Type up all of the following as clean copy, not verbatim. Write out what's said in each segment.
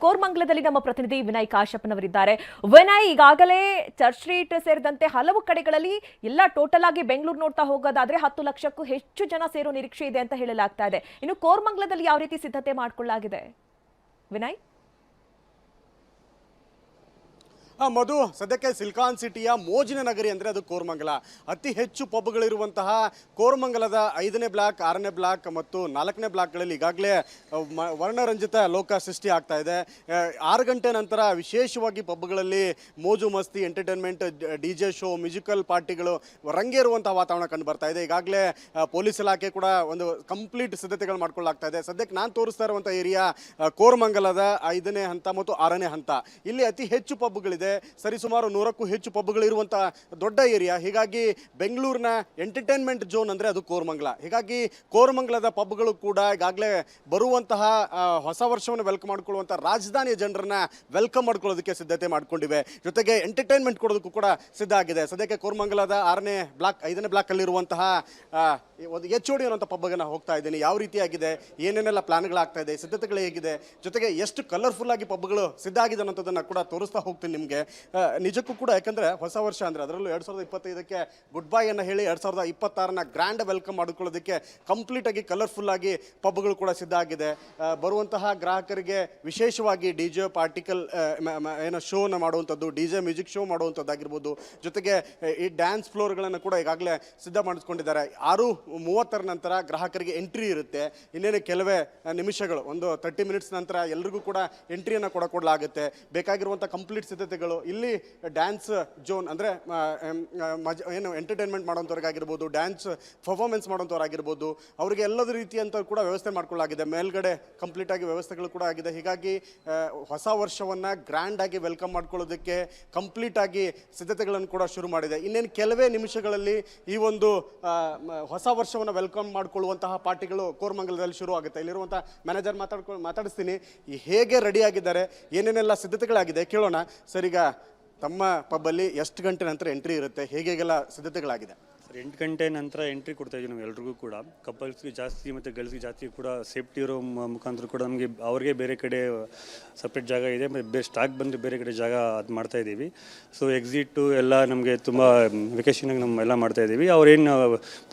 ಕೋರಮಂಗಲದಲ್ಲಿ ನಮ್ಮ ಪ್ರತಿನಿಧಿ ವಿನಯ್ ಕಾಶ್ಯಪ್ನವರಿದ್ದಾರೆ. ವಿನಯ್, ಈಗಾಗಲೇ ಚರ್ಚ್ ಸ್ಟ್ರೀಟ್ ಸೇರಿದಂತೆ ಹಲವು ಕಡೆಗಳಲ್ಲಿ ಎಲ್ಲ ಟೋಟಲ್ ಆಗಿ ಬೆಂಗಳೂರು ನೋಡ್ತಾ ಹೋಗೋದಾದ್ರೆ 10 ಲಕ್ಷಕ್ಕೂ ಹೆಚ್ಚು ಜನ ಸೇರೋ ನಿರೀಕ್ಷೆ ಇದೆ ಅಂತ ಹೇಳಲಾಗ್ತಾ ಇದೆ. ಇನ್ನು ಕೋರಮಂಗಲದಲ್ಲಿ ಯಾವ ರೀತಿ ಸಿದ್ಧತೆ ಮಾಡಿಕೊಳ್ಳಲಾಗಿದೆ ವಿನಯ್? ಮಧು, ಸದ್ಯಕ್ಕೆ ಸಿಲಿಕಾನ್ ಸಿಟಿಯ ಮೋಜಿನ ನಗರಿ ಅಂದರೆ ಅದು ಕೋರಮಂಗಲ. ಅತಿ ಹೆಚ್ಚು ಪಬ್ಗಳಿರುವಂತಹ ಕೋರಮಂಗಲದ 5ನೇ ಬ್ಲಾಕ್, 6ನೇ ಬ್ಲಾಕ್ ಮತ್ತು 4ನೇ ಬ್ಲಾಕ್ಗಳಲ್ಲಿ ಈಗಾಗಲೇ ವರ್ಣರಂಜಿತ ಲೋಕ ಸೃಷ್ಟಿ ಆಗ್ತಾ ಇದೆ. 6 ಗಂಟೆ ನಂತರ ವಿಶೇಷವಾಗಿ ಪಬ್ಗಳಲ್ಲಿ ಮೋಜು ಮಸ್ತಿ, ಎಂಟರ್ಟೈನ್ಮೆಂಟ್, DJ ಶೋ, ಮ್ಯೂಸಿಕಲ್ ಪಾರ್ಟಿಗಳು ರಂಗೇರುವಂತಹ ವಾತಾವರಣ ಕಂಡು ಬರ್ತಾ ಇದೆ. ಈಗಾಗಲೇ ಪೊಲೀಸ್ ಇಲಾಖೆ ಕೂಡ ಒಂದು ಕಂಪ್ಲೀಟ್ ಸಿದ್ಧತೆಗಳು ಮಾಡ್ಕೊಳ್ಳಾಗ್ತಾ ಇದೆ. ಸದ್ಯಕ್ಕೆ ನಾನು ತೋರಿಸ್ತಾ ಇರುವಂಥ ಏರಿಯಾ ಕೋರಮಂಗಲದ 5ನೇ ಹಂತ ಮತ್ತು 6ನೇ ಹಂತ. ಇಲ್ಲಿ ಅತಿ ಹೆಚ್ಚು ಪಬ್ಗಳಿದೆ. ಸರಿಸುಮಾರು 100ಕ್ಕೂ ಹೆಚ್ಚು ಪಬ್ಗಳಿರುವಂಥ ದೊಡ್ಡ ಏರಿಯಾ. ಹೀಗಾಗಿ ಬೆಂಗಳೂರಿನ ಎಂಟರ್ಟೈನ್ಮೆಂಟ್ ಝೋನ್ ಅಂದರೆ ಅದು ಕೋರಮಂಗಲ. ಹೀಗಾಗಿ ಕೋರಮಂಗಲದ ಪಬ್ಗಳು ಕೂಡ ಈಗಾಗಲೇ ಬರುವಂತಹ ಹೊಸ ವರ್ಷವನ್ನು ವೆಲ್ಕಮ್ ಮಾಡ್ಕೊಳ್ಳುವಂಥ ರಾಜಧಾನಿಯ ಜನರನ್ನ ವೆಲ್ಕಮ್ ಮಾಡ್ಕೊಳ್ಳೋದಕ್ಕೆ ಸಿದ್ಧತೆ ಮಾಡ್ಕೊಂಡಿವೆ. ಜೊತೆಗೆ ಎಂಟರ್ಟೈನ್ಮೆಂಟ್ ಕೊಡೋದಕ್ಕೂ ಕೂಡ ಸಿದ್ಧ ಆಗಿದೆ. ಸದ್ಯಕ್ಕೆ ಕೋರಮಂಗಲದ 6ನೇ ಬ್ಲಾಕ್, 5ನೇ ಬ್ಲಾಕಲ್ಲಿರುವಂತಹ ಒಂದು HOD ಅನ್ನೋಂಥ ಪಬ್ಗೆ ಹೋಗ್ತಾ ಇದ್ದೀನಿ. ಯಾವ ರೀತಿಯಾಗಿದೆ, ಏನೇನೆಲ್ಲ ಪ್ಲಾನ್ಗಳಾಗ್ತಾ ಇದೆ, ಸಿದ್ಧತೆಗಳು ಹೇಗಿದೆ, ಜೊತೆಗೆ ಎಷ್ಟು ಕಲರ್ಫುಲ್ ಆಗಿ ಪಬ್ಗಳು ಸಿದ್ಧ ಆಗಿದೆ ಅನ್ನೋದನ್ನು ಕೂಡ ತೋರಿಸ್ತಾ ಹೋಗ್ತೀನಿ ನಿಮಗೆ. ನಿಜಕ್ಕೂ ಕೂಡ ಯಾಕಂದರೆ ಹೊಸ ವರ್ಷ ಅಂದರೆ ಅದರಲ್ಲೂ 2025ಕ್ಕೆ ಗುಡ್ ಬೈ ಅನ್ನು ಹೇಳಿ 2026ನ ಗ್ರ್ಯಾಂಡ್ ವೆಲ್ಕಮ್ ಮಾಡ್ಕೊಳ್ಳೋದಕ್ಕೆ ಕಂಪ್ಲೀಟಾಗಿ ಕಲರ್ಫುಲ್ಲಾಗಿ ಪಬ್ಗಳು ಕೂಡ ಸಿದ್ಧ ಆಗಿದೆ. ಬರುವಂತಹ ಗ್ರಾಹಕರಿಗೆ ವಿಶೇಷವಾಗಿ DJ ಪಾರ್ಟಿಕಲ್ ಏನೋ ಶೋನ ಮಾಡುವಂಥದ್ದು, DJ ಮ್ಯೂಸಿಕ್ ಶೋ ಮಾಡುವಂಥದ್ದಾಗಿರ್ಬೋದು. ಜೊತೆಗೆ ಈ ಡ್ಯಾನ್ಸ್ ಫ್ಲೋರ್ಗಳನ್ನು ಕೂಡ ಈಗಾಗಲೇ ಸಿದ್ಧ ಮಾಡಿಸ್ಕೊಂಡಿದ್ದಾರೆ. 6:30 ನಂತರ ಗ್ರಾಹಕರಿಗೆ ಎಂಟ್ರಿ ಇರುತ್ತೆ. ಇನ್ನೇನು ಕೆಲವೇ ನಿಮಿಷಗಳು, ಒಂದು 30 ಮಿನಿಟ್ಸ್ ನಂತರ ಎಲ್ರಿಗೂ ಕೂಡ ಎಂಟ್ರಿಯನ್ನು ಕೊಡಲಾಗುತ್ತೆ. ಬೇಕಾಗಿರುವಂಥ ಕಂಪ್ಲೀಟ್ ಸಿದ್ಧತೆಗಳು ಇಲ್ಲಿ ಡ್ಯಾನ್ಸ್ ಝೋನ್ ಅಂದರೆ ಏನು ಎಂಟರ್ಟೈನ್ಮೆಂಟ್ ಮಾಡೋಂಥವ್ರಿಗಾಗಿರ್ಬೋದು, ಡ್ಯಾನ್ಸ್ ಪರ್ಫಾರ್ಮೆನ್ಸ್ ಮಾಡೋಂಥವ್ರಾಗಿರ್ಬೋದು, ಅವರಿಗೆ ಎಲ್ಲದ ರೀತಿಯಂತ ಕೂಡ ವ್ಯವಸ್ಥೆ ಮಾಡ್ಕೊಳ್ಳಾಗಿದೆ. ಮೇಲ್ಗಡೆ ಕಂಪ್ಲೀಟಾಗಿ ವ್ಯವಸ್ಥೆಗಳು ಕೂಡ ಆಗಿದೆ. ಹೀಗಾಗಿ ಹೊಸ ವರ್ಷವನ್ನು ಗ್ರ್ಯಾಂಡಾಗಿ ವೆಲ್ಕಮ್ ಮಾಡ್ಕೊಳ್ಳೋದಕ್ಕೆ ಕಂಪ್ಲೀಟಾಗಿ ಸಿದ್ಧತೆಗಳನ್ನು ಕೂಡ ಶುರು ಮಾಡಿದೆ. ಇನ್ನೇನು ಕೆಲವೇ ನಿಮಿಷಗಳಲ್ಲಿ ಈ ಒಂದು ಹೊಸ ವರ್ಷವನ್ನು ವೆಲ್ಕಮ್ ಮಾಡಿಕೊಳ್ಳುವಂತಹ ಪಾರ್ಟಿಗಳು ಕೋರಮಂಗಲದಲ್ಲಿ ಶುರು ಆಗುತ್ತೆ. ಇಲ್ಲಿರುವಂಥ ಮ್ಯಾನೇಜರ್ ಮಾತಾಡಿಸ್ತೀನಿ. ಹೇಗೆ ರೆಡಿ ಆಗಿದ್ದಾರೆ, ಏನೇನೆಲ್ಲ ಸಿದ್ಧತೆಗಳಾಗಿದೆ ಕೇಳೋಣ. ಸರ್, ಈಗ ತಮ್ಮ ಪಬ್ಬಲ್ಲಿ ಎಷ್ಟು ಗಂಟೆ ನಂತರ ಎಂಟ್ರಿ ಇರುತ್ತೆ, ಹೇಗೆಲ್ಲ ಸಿದ್ಧತೆಗಳಾಗಿದೆ? ಸರ್, 8 ಗಂಟೆ ನಂತರ ಎಂಟ್ರಿ ಕೊಡ್ತಾ ಇದ್ದೀವಿ ನಾವು ಎಲ್ರಿಗೂ ಕೂಡ. ಕಪಲ್ಸ್ಗೆ ಜಾಸ್ತಿ ಮತ್ತು ಗರ್ಲ್ಸ್ಗೆ ಜಾಸ್ತಿ ಕೂಡ ಸೇಫ್ಟಿ ಇರೋ ಮುಖಾಂತರ ಕೂಡ ನಮಗೆ ಅವ್ರಿಗೆ ಬೇರೆ ಕಡೆ ಸಪ್ರೇಟ್ ಜಾಗ ಇದೆ, ಮತ್ತು ಸ್ಟಾಕ್ ಬಂದರೆ ಬೇರೆ ಕಡೆ ಜಾಗ ಅದು ಮಾಡ್ತಾ ಇದ್ದೀವಿ. ಸೊ ಎಕ್ಸಿಟು ಎಲ್ಲ ನಮಗೆ ತುಂಬ ವೆಕೇಷನಾಗಿ ನಮ್ಮ ಎಲ್ಲ ಮಾಡ್ತಾ ಇದ್ದೀವಿ. ಅವ್ರೇನು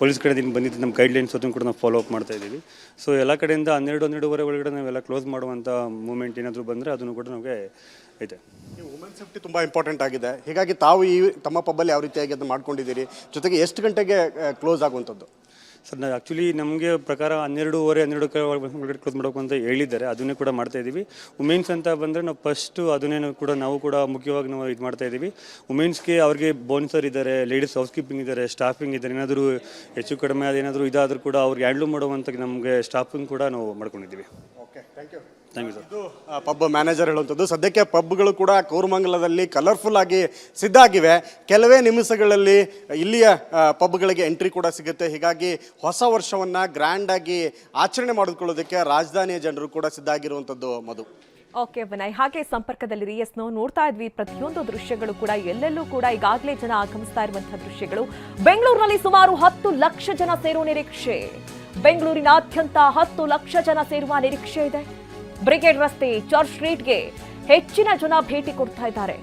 ಪೊಲೀಸ್ ಕಡೆಯಿಂದ ಬಂದಿದ್ದು ನಮ್ಮ ಗೈಡ್ಲೈನ್ಸ್ ಅದನ್ನು ಕೂಡ ನಾವು ಫಾಲೋ ಅಪ್ ಮಾಡ್ತಾ ಇದ್ದೀವಿ. ಸೊ ಎಲ್ಲ ಕಡೆಯಿಂದ 12-12:30 ಒಳಗಡೆ ನಾವೆಲ್ಲ ಕ್ಲೋಸ್ ಮಾಡುವಂಥ ಮೂಮೆಂಟ್ ಏನಾದರೂ ಬಂದರೆ ಅದನ್ನು ಕೂಡ ನಮಗೆ ಐತೆ. ವುಮೆನ್ ಸೇಫ್ಟಿ ತುಂಬ ಇಂಪಾರ್ಟೆಂಟ್ ಆಗಿದೆ. ಹೀಗಾಗಿ ತಾವು ಈ ತಮ್ಮ ಪಬ್ಬಲ್ಲಿ ಯಾವ ರೀತಿಯಾಗಿ ಅದನ್ನು ಮಾಡ್ಕೊಂಡಿದ್ದೀರಿ, ಜೊತೆಗೆ ಎಷ್ಟು ಗಂಟೆಗೆ ಕ್ಲೋಸ್ ಆಗುವಂಥದ್ದು? ಸರ್, ಆ್ಯಕ್ಚುಲಿ ನಮಗೆ ಪ್ರಕಾರ 12:30 ಒಳಗಡೆ ಕ್ಲೋಸ್ ಮಾಡಬೇಕು ಅಂತ ಹೇಳಿದ್ದಾರೆ. ಅದನ್ನೇ ಕೂಡ ಮಾಡ್ತಾ ಇದ್ದೀವಿ. ವುಮೆನ್ಸ್ ಅಂತ ಬಂದರೆ ನಾವು ಫಸ್ಟು ಅದನ್ನೇ ಕೂಡ ನಾವು ಕೂಡ ಮುಖ್ಯವಾಗಿ ನಾವು ಇದು ಮಾಡ್ತಾ ಇದ್ದೀವಿ. ವುಮೆನ್ಸ್ಗೆ ಅವ್ರಿಗೆ ಬೋನ್ಸರ್ ಇದ್ದಾರೆ, ಲೇಡೀಸ್ ಹೌಸ್ ಕೀಪಿಂಗ್ ಇದ್ದಾರೆ, ಸ್ಟಾಫಿಂಗ್ ಇದ್ದಾರೆ. ಏನಾದರೂ ಹೆಚ್ಚು ಕಡಿಮೆ ಅದೇನಾದರೂ ಇದಾದರೂ ಕೂಡ ಅವ್ರಿಗೆ ಹ್ಯಾಂಡ್ಲ್ ಮಾಡುವಂಥ ನಮಗೆ ಸ್ಟಾಫಿಂಗ್ ಕೂಡ ನಾವು ಮಾಡ್ಕೊಂಡಿದ್ದೀವಿ. Okay, thank you. Thank you sir. ಇದು ಪಬ್ ಮ್ಯಾನೇಜರ್ ಹೇಳುವಂಥದ್ದು. ಸದ್ಯಕ್ಕೆ ಪಬ್ಗಳು ಕೂಡ ಕೋರಮಂಗಲದಲ್ಲಿ ಕಲರ್ಫುಲ್ ಆಗಿ ಸಿದ್ಧ ಆಗಿವೆ. ಕೆಲವೇ ನಿಮಿಷಗಳಲ್ಲಿ ಇಲ್ಲಿಯ ಪಬ್ಗಳಿಗೆ ಎಂಟ್ರಿ ಕೂಡ ಸಿಗುತ್ತೆ. ಹೀಗಾಗಿ ಹೊಸ ವರ್ಷವನ್ನು ಗ್ರ್ಯಾಂಡಾಗಿ ಆಚರಣೆ ಮಾಡಿಕೊಳ್ಳೋದಕ್ಕೆ ರಾಜಧಾನಿಯ ಜನರು ಕೂಡ ಸಿದ್ಧ ಆಗಿರುವಂಥದ್ದು. ಮಧು. ಓಕೆ ವಿನಯ್, ಹಾಗೆ ಸಂಪರ್ಕದಲ್ಲಿ ನಾವು ನೋಡ್ತಾ ಇದ್ವಿ ಪ್ರತಿಯೊಂದು ದೃಶ್ಯಗಳು ಕೂಡ ಎಲ್ಲೆಲ್ಲೂ ಕೂಡ ಈಗಾಗಲೇ ಜನ ಆಗಮಿಸ್ತಾ ಇರುವಂತಹ ದೃಶ್ಯಗಳು. ಬೆಂಗಳೂರಿನಲ್ಲಿ ಸುಮಾರು 10 ಲಕ್ಷ ಜನ ಸೇರುವ ನಿರೀಕ್ಷೆ. ಬೆಂಗಳೂರಿನಾದ್ಯಂತ 10 ಲಕ್ಷ ಜನ ಸೇರುವ ನಿರೀಕ್ಷೆ ಇದೆ. ಬ್ರಿಗೇಡ್ ರಸ್ತೆ, ಚರ್ಚ್ ಸ್ಟ್ರೀಟ್ಗೆ ಹೆಚ್ಚಿನ ಜನ ಭೇಟಿ ಕೊಡ್ತಾ ಇದ್ದಾರೆ.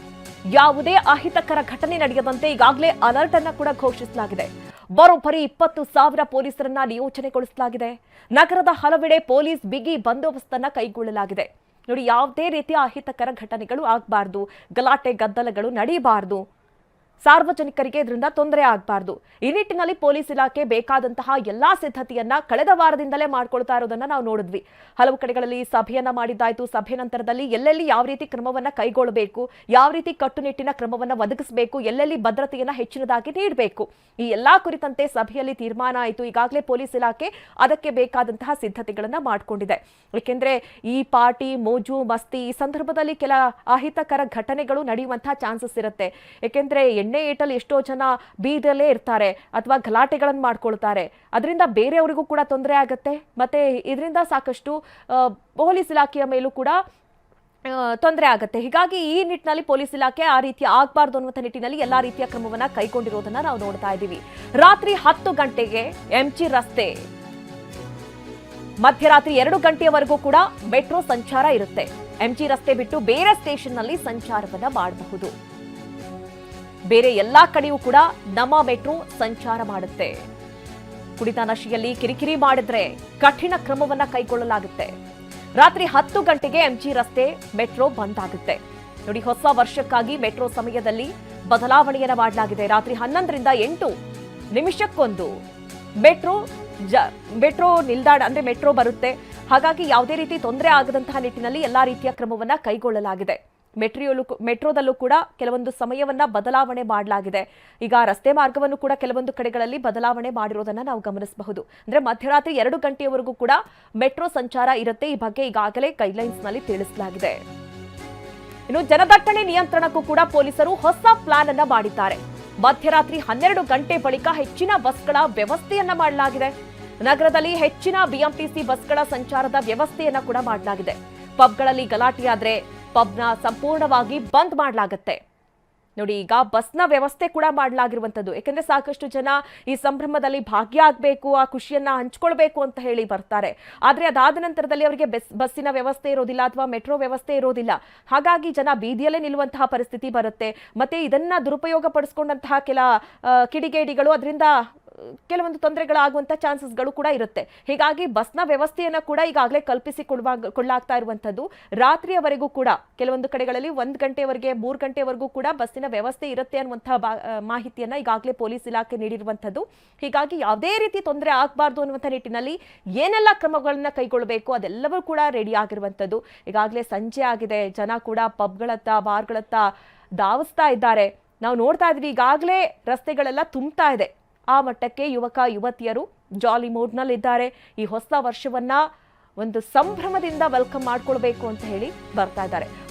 ಯಾವುದೇ ಅಹಿತಕರ ಘಟನೆ ನಡೆಯದಂತೆ ಈಗಾಗಲೇ ಅಲರ್ಟ್ ಅನ್ನು ಕೂಡ ಘೋಷಿಸಲಾಗಿದೆ. ಬರೋಬ್ಬರಿ 20,000 ಪೊಲೀಸರನ್ನ ನಿಯೋಜನೆಗೊಳಿಸಲಾಗಿದೆ. ನಗರದ ಹಲವೆಡೆ ಪೊಲೀಸ್ ಬಿಗಿ ಬಂದೋಬಸ್ತನ್ನ ಕೈಗೊಳ್ಳಲಾಗಿದೆ. ನೋಡಿ, ಯಾವುದೇ ರೀತಿಯ ಅಹಿತಕರ ಘಟನೆಗಳು ಆಗಬಾರ್ದು, ಗಲಾಟೆ ಗದ್ದಲಗಳು ನಡೆಯಬಾರ್ದು, ಸಾರ್ವಜನಿಕರಿಗೆ ಇದರಿಂದ ತೊಂದರೆ ಆಗಬಾರ್ದು. ಈ ನಿಟ್ಟಿನಲ್ಲಿ ಪೊಲೀಸ್ ಇಲಾಖೆ ಬೇಕಾದಂತಹ ಎಲ್ಲಾ ಸಿದ್ಧತೆಯನ್ನ ಕಳೆದ ವಾರದಿಂದಲೇ ಮಾಡ್ಕೊಳ್ತಾ ಇರೋದನ್ನ ನಾವು ನೋಡಿದ್ವಿ. ಹಲವು ಕಡೆಗಳಲ್ಲಿ ಸಭೆಯನ್ನ ಮಾಡಿದ್ದಾಯ್ತು. ಸಭೆ ನಂತರದಲ್ಲಿ ಎಲ್ಲೆಲ್ಲಿ ಯಾವ ರೀತಿ ಕ್ರಮವನ್ನ ಕೈಗೊಳ್ಳಬೇಕು, ಯಾವ ರೀತಿ ಕಟ್ಟುನಿಟ್ಟಿನ ಕ್ರಮವನ್ನ ಒದಗಿಸಬೇಕು, ಎಲ್ಲೆಲ್ಲಿ ಭದ್ರತೆಯನ್ನ ಹೆಚ್ಚಿನದಾಗಿ ನೀಡಬೇಕು, ಈ ಎಲ್ಲಾ ಕುರಿತಂತೆ ಸಭೆಯಲ್ಲಿ ತೀರ್ಮಾನ ಆಯಿತು. ಈಗಾಗಲೇ ಪೊಲೀಸ್ ಇಲಾಖೆ ಅದಕ್ಕೆ ಬೇಕಾದಂತಹ ಸಿದ್ಧತೆಗಳನ್ನ ಮಾಡಿಕೊಂಡಿದೆ. ಏಕೆಂದ್ರೆ ಈ ಪಾರ್ಟಿ, ಮೋಜು ಮಸ್ತಿ ಈ ಸಂದರ್ಭದಲ್ಲಿ ಕೆಲ ಅಹಿತಕರ ಘಟನೆಗಳು ನಡೆಯುವಂತಹ ಚಾನ್ಸಸ್ ಇರುತ್ತೆ. ಏಕೆಂದ್ರೆ ಎಣ್ಣೆ ಏಟಲ್ಲಿ ಎಷ್ಟೋ ಜನ ಬೀದಲ್ಲೇ ಇರ್ತಾರೆ ಅಥವಾ ಗಲಾಟೆಗಳನ್ನು ಮಾಡ್ಕೊಳ್ತಾರೆ. ಅದರಿಂದ ಬೇರೆಯವರಿಗೂ ಕೂಡ ತೊಂದರೆ ಆಗುತ್ತೆ. ಮತ್ತೆ ಇದರಿಂದ ಸಾಕಷ್ಟು ಪೊಲೀಸ್ ಇಲಾಖೆಯ ಮೇಲೂ ಕೂಡ ತೊಂದರೆ ಆಗುತ್ತೆ. ಹೀಗಾಗಿ ಈ ನಿಟ್ಟಿನಲ್ಲಿ ಪೊಲೀಸ್ ಇಲಾಖೆ ಆ ರೀತಿ ಆಗಬಾರ್ದು ಅನ್ನುವಂಥ ನಿಟ್ಟಿನಲ್ಲಿ ಎಲ್ಲಾ ರೀತಿಯ ಕ್ರಮವನ್ನ ಕೈಗೊಂಡಿರೋದನ್ನ ನಾವು ನೋಡ್ತಾ ಇದ್ದೀವಿ. ರಾತ್ರಿ 10 ಗಂಟೆಗೆ MG ರಸ್ತೆ, ಮಧ್ಯರಾತ್ರಿ 2 ಗಂಟೆಯವರೆಗೂ ಕೂಡ ಮೆಟ್ರೋ ಸಂಚಾರ ಇರುತ್ತೆ. ಎಂಜಿ ರಸ್ತೆ ಬಿಟ್ಟು ಬೇರೆ ಸ್ಟೇಷನ್ನಲ್ಲಿ ಸಂಚಾರವನ್ನ ಮಾಡಬಹುದು. ಬೇರೆ ಎಲ್ಲಾ ಕಡೆಯೂ ಕೂಡ ನಮ್ಮ ಮೆಟ್ರೋ ಸಂಚಾರ ಮಾಡುತ್ತೆ. ಕುಡಿತ ನಶೆಯಲ್ಲಿ ಕಿರಿಕಿರಿ ಮಾಡಿದ್ರೆ ಕಠಿಣ ಕ್ರಮವನ್ನ ಕೈಗೊಳ್ಳಲಾಗುತ್ತೆ. ರಾತ್ರಿ 10 ಗಂಟೆಗೆ ಎಂಜಿ ರಸ್ತೆ ಮೆಟ್ರೋ ಬಂದ್ ಆಗುತ್ತೆ. ನೋಡಿ, ಹೊಸ ವರ್ಷಕ್ಕಾಗಿ ಮೆಟ್ರೋ ಸಮಯದಲ್ಲಿ ಬದಲಾವಣೆಯನ್ನ ಮಾಡಲಾಗಿದೆ. ರಾತ್ರಿ 11ರಿಂದ 8 ನಿಮಿಷಕ್ಕೊಂದು ಮೆಟ್ರೋ ನಿಲ್ದಾಣ ಅಂದ್ರೆ ಮೆಟ್ರೋ ಬರುತ್ತೆ. ಹಾಗಾಗಿ ಯಾವುದೇ ರೀತಿ ತೊಂದರೆ ಆಗದಂತಹ ನಿಟ್ಟಿನಲ್ಲಿ ಎಲ್ಲಾ ರೀತಿಯ ಕ್ರಮವನ್ನ ಕೈಗೊಳ್ಳಲಾಗಿದೆ. ಮೆಟ್ರೋದಲ್ಲೂ ಕೂಡ ಕೆಲವೊಂದು ಸಮಯವನ್ನ ಬದಲಾವಣೆ ಮಾಡಲಾಗಿದೆ. ಈಗ ರಸ್ತೆ ಮಾರ್ಗವನ್ನು ಕೂಡ ಕೆಲವೊಂದು ಕಡೆಗಳಲ್ಲಿ ಬದಲಾವಣೆ ಮಾಡಿರೋದನ್ನ ನಾವು ಗಮನಿಸಬಹುದು. ಅಂದ್ರೆ ಮಧ್ಯರಾತ್ರಿ 2 ಗಂಟೆಯವರೆಗೂ ಕೂಡ ಮೆಟ್ರೋ ಸಂಚಾರ ಇರುತ್ತೆ. ಈ ಬಗ್ಗೆ ಈಗಾಗಲೇ ಗೈಡ್ಲೈನ್ಸ್ ನಲ್ಲಿ ತಿಳಿಸಲಾಗಿದೆ. ಇನ್ನು ಜನದಟ್ಟಣೆ ನಿಯಂತ್ರಣಕ್ಕೂ ಕೂಡ ಪೊಲೀಸರು ಹೊಸ ಪ್ಲಾನ್ ಅನ್ನ ಮಾಡಿದ್ದಾರೆ. ಮಧ್ಯರಾತ್ರಿ 12 ಗಂಟೆ ಬಳಿಕ ಹೆಚ್ಚಿನ ಬಸ್ಗಳ ವ್ಯವಸ್ಥೆಯನ್ನ ಮಾಡಲಾಗಿದೆ. ನಗರದಲ್ಲಿ ಹೆಚ್ಚಿನ ಬಿಎಂಟಿಸಿ ಬಸ್ಗಳ ಸಂಚಾರದ ವ್ಯವಸ್ಥೆಯನ್ನ ಕೂಡ ಮಾಡಲಾಗಿದೆ. ಪಬ್ಗಳಲ್ಲಿ ಗಲಾಟೆಯಾದ್ರೆ ಪಬ್ನ ಸಂಪೂರ್ಣವಾಗಿ ಬಂದ್ ಮಾಡಲಾಗುತ್ತೆ. ನೋಡಿ, ಈಗ ಬಸ್ನ ವ್ಯವಸ್ಥೆ ಕೂಡ ಮಾಡಲಾಗಿರುವಂತದ್ದು. ಯಾಕಂದ್ರೆ ಸಾಕಷ್ಟು ಜನ ಈ ಸಂಭ್ರಮದಲ್ಲಿ ಭಾಗಿಯಾಗಬೇಕು, ಆ ಖುಷಿಯನ್ನ ಹಂಚ್ಕೊಳ್ಬೇಕು ಅಂತ ಹೇಳಿ ಬರ್ತಾರೆ. ಆದ್ರೆ ಅದಾದ ನಂತರದಲ್ಲಿ ಅವರಿಗೆ ಬಸ್ಸಿನ ವ್ಯವಸ್ಥೆ ಇರೋದಿಲ್ಲ ಅಥವಾ ಮೆಟ್ರೋ ವ್ಯವಸ್ಥೆ ಇರೋದಿಲ್ಲ. ಹಾಗಾಗಿ ಜನ ಬೀದಿಯಲ್ಲೇ ನಿಲ್ಲುವಂತಹ ಪರಿಸ್ಥಿತಿ ಬರುತ್ತೆ. ಮತ್ತೆ ಇದನ್ನ ದುರುಪಯೋಗ ಪಡಿಸ್ಕೊಂಡಂತಹ ಕೆಲ ಕಿಡಿಗೇಡಿಗಳು ಅದರಿಂದ ಕೆಲವೊಂದು ತೊಂದರೆಗಳಾಗುವಂತ ಚಾನ್ಸಸ್ಗಳು ಕೂಡ ಇರುತ್ತೆ. ಹೀಗಾಗಿ ಬಸ್ನ ವ್ಯವಸ್ಥೆಯನ್ನ ಕೂಡ ಈಗಾಗಲೇ ಕೊಳ್ಳಾಗ್ತಾ ಇರುವಂತದ್ದು. ರಾತ್ರಿಯವರೆಗೂ ಕೂಡ ಕೆಲವೊಂದು ಕಡೆಗಳಲ್ಲಿ 1 ಗಂಟೆವರೆಗೆ 3 ಗಂಟೆವರೆಗೂ ಕೂಡ ಬಸ್ಸಿನ ವ್ಯವಸ್ಥೆ ಇರುತ್ತೆ ಅನ್ನುವಂತಹ ಮಾಹಿತಿಯನ್ನ ಈಗಾಗಲೇ ಪೊಲೀಸ್ ಇಲಾಖೆ ನೀಡಿರುವಂತದ್ದು. ಹೀಗಾಗಿ ಯಾವುದೇ ರೀತಿ ತೊಂದರೆ ಆಗಬಾರ್ದು ಅನ್ನುವಂಥ ನಿಟ್ಟಿನಲ್ಲಿ ಏನೆಲ್ಲ ಕ್ರಮಗಳನ್ನ ಕೈಗೊಳ್ಳಬೇಕು ಅದೆಲ್ಲವೂ ಕೂಡ ರೆಡಿ ಆಗಿರುವಂತದ್ದು. ಈಗಾಗಲೇ ಸಂಜೆ ಆಗಿದೆ, ಜನ ಕೂಡ ಪಬ್ಗಳತ್ತ ಬಾರ್ಗಳತ್ತ ಧಾವಿಸ್ತಾ ಇದ್ದಾರೆ. ನಾವು ನೋಡ್ತಾ ಇದ್ವಿ, ಈಗಾಗಲೇ ರಸ್ತೆಗಳೆಲ್ಲ ತುಂಬ್ತಾ ಇದೆ. ಆ ಮಟ್ಟಕ್ಕೆ ಯುವಕ ಯುವತಿಯರು ಜಾಲಿ ಮೂಡ್ನಲ್ಲಿದ್ದಾರೆ. ಈ ಹೊಸ ವರ್ಷವನ್ನ ಒಂದು ಸಂಭ್ರಮದಿಂದ ವೆಲ್ಕಮ್ ಮಾಡ್ಕೊಳ್ಬೇಕು ಅಂತ ಹೇಳಿ ಬರ್ತಾ ಇದ್ದಾರೆ.